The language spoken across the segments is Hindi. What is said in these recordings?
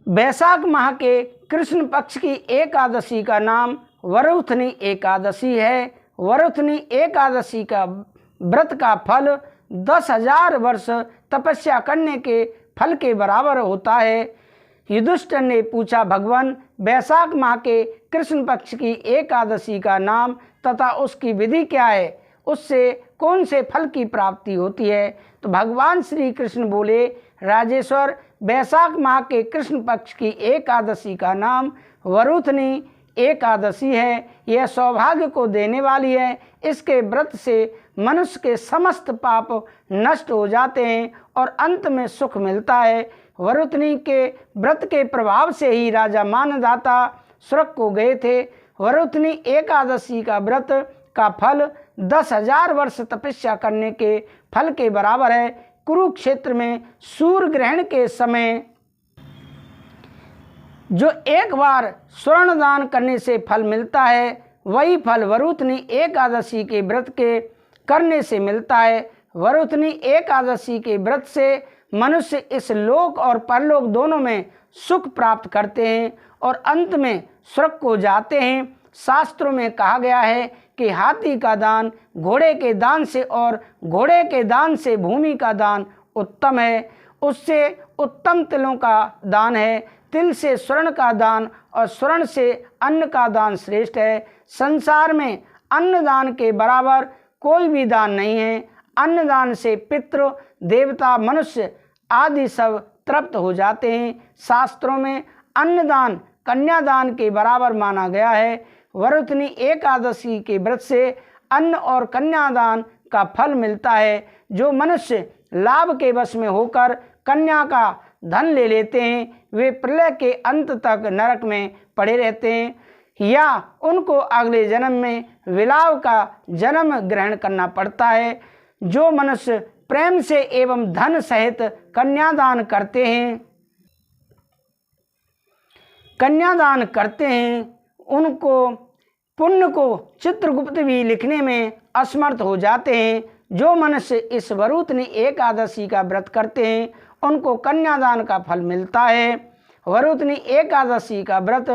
वैशाख माह के कृष्ण पक्ष की एकादशी का नाम वरुथनी एकादशी है। वरुथनी एकादशी का व्रत का फल 10,000 वर्ष तपस्या करने के फल के बराबर होता है। युधिष्ठिर ने पूछा, भगवान, वैशाख माह के कृष्ण पक्ष की एकादशी का नाम तथा उसकी विधि क्या है? उससे कौन से फल की प्राप्ति होती है? तो भगवान श्री कृष्ण बोले, राजेश्वर, वैशाख माह के कृष्ण पक्ष की एकादशी का नाम वरुथनी एकादशी है। यह सौभाग्य को देने वाली है। इसके व्रत से मनुष्य के समस्त पाप नष्ट हो जाते हैं और अंत में सुख मिलता है। वरुथनी के व्रत के प्रभाव से ही राजा मानधाता स्वर्ग को गए थे। वरुथनी एकादशी का व्रत का फल 10,000 वर्ष तपस्या करने के फल के बराबर है। कुरुक्षेत्र में सूर्य ग्रहण के समय जो एक बार स्वर्ण दान करने से फल मिलता है, वही फल वरुथनी एकादशी के व्रत के करने से मिलता है। वरुथनी एकादशी के व्रत से मनुष्य इस लोक और परलोक दोनों में सुख प्राप्त करते हैं और अंत में स्वर्ग को जाते हैं। शास्त्रों में कहा गया है कि हाथी का दान घोड़े के दान से और घोड़े के दान से भूमि का दान उत्तम है। उससे उत्तम तिलों का दान है। तिल से स्वर्ण का दान और स्वर्ण से अन्न का दान श्रेष्ठ है। संसार में अन्नदान के बराबर कोई भी दान नहीं है। अन्नदान से पितृ, देवता, मनुष्य आदि सब तृप्त हो जाते हैं। शास्त्रों में अन्नदान कन्यादान के बराबर माना गया है। वरुथनी एकादशी के व्रत से अन्न और कन्यादान का फल मिलता है। जो मनुष्य लाभ के वश में होकर कन्या का धन ले लेते हैं, वे प्रलय के अंत तक नरक में पड़े रहते हैं या उनको अगले जन्म में विलाप का जन्म ग्रहण करना पड़ता है। जो मनुष्य प्रेम से एवं धन सहित कन्यादान करते हैं उनको पुण्य को चित्रगुप्त भी लिखने में असमर्थ हो जाते हैं। जो मनुष्य इस वरुथनी एकादशी का व्रत करते हैं, उनको कन्यादान का फल मिलता है। वरुथनी एकादशी का व्रत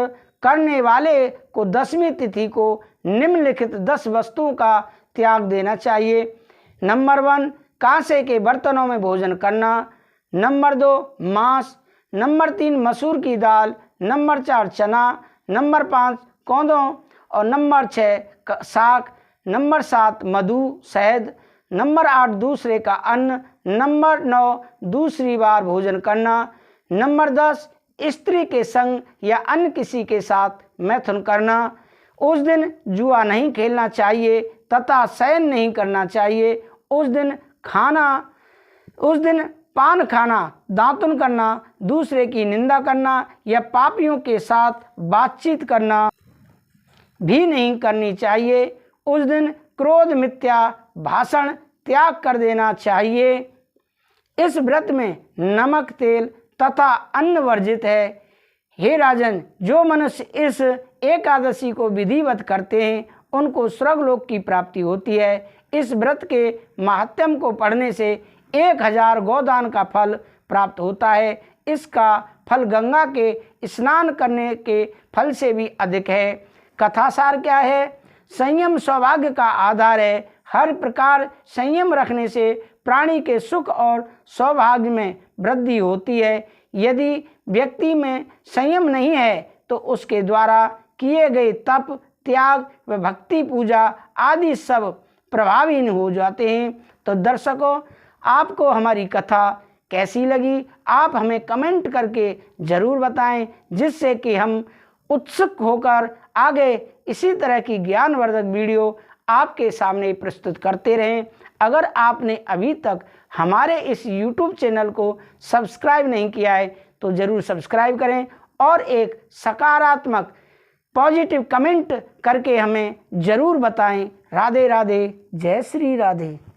करने वाले को 10वीं तिथि को निम्नलिखित 10 वस्तुओं का त्याग देना चाहिए। नंबर 1, कांसे के बर्तनों में भोजन करना। नंबर 2, मांस। नंबर 3, मसूर की दाल। नंबर 4, चना। नंबर 5, कौंदों। और नंबर 6, साग। नंबर 7, मधु, शहद। नंबर 8, दूसरे का अन्न। नंबर 9, दूसरी बार भोजन करना। नंबर 10, स्त्री के संग या अन्य किसी के साथ मैथुन करना। उस दिन जुआ नहीं खेलना चाहिए तथा शयन नहीं करना चाहिए। उस दिन पान खाना, दातुन करना, दूसरे की निंदा करना या पापियों के साथ बातचीत करना भी नहीं करनी चाहिए। उस दिन क्रोध, मिथ्या भाषण त्याग कर देना चाहिए। इस व्रत में नमक, तेल तथा अन्न वर्जित है। हे राजन, जो मनुष्य इस एकादशी को विधिवत करते हैं, उनको स्वर्गलोक की प्राप्ति होती है। इस व्रत के महात्म्य को पढ़ने से 1000 गोदान का फल प्राप्त होता है। इसका फल गंगा के स्नान करने के फल से भी अधिक है। कथासार क्या है? संयम सौभाग्य का आधार है। हर प्रकार संयम रखने से प्राणी के सुख और सौभाग्य में वृद्धि होती है। यदि व्यक्ति में संयम नहीं है तो उसके द्वारा किए गए तप, त्याग व भक्ति पूजा आदि सब प्रभावहीन हो जाते हैं। तो दर्शकों, आपको हमारी कथा कैसी लगी, आप हमें कमेंट करके ज़रूर बताएं, जिससे कि हम उत्सुक होकर आगे इसी तरह की ज्ञानवर्धक वीडियो आपके सामने प्रस्तुत करते रहें। अगर आपने अभी तक हमारे इस YouTube चैनल को सब्सक्राइब नहीं किया है तो ज़रूर सब्सक्राइब करें और एक सकारात्मक पॉजिटिव कमेंट करके हमें ज़रूर बताएं। राधे राधे, जय श्री राधे।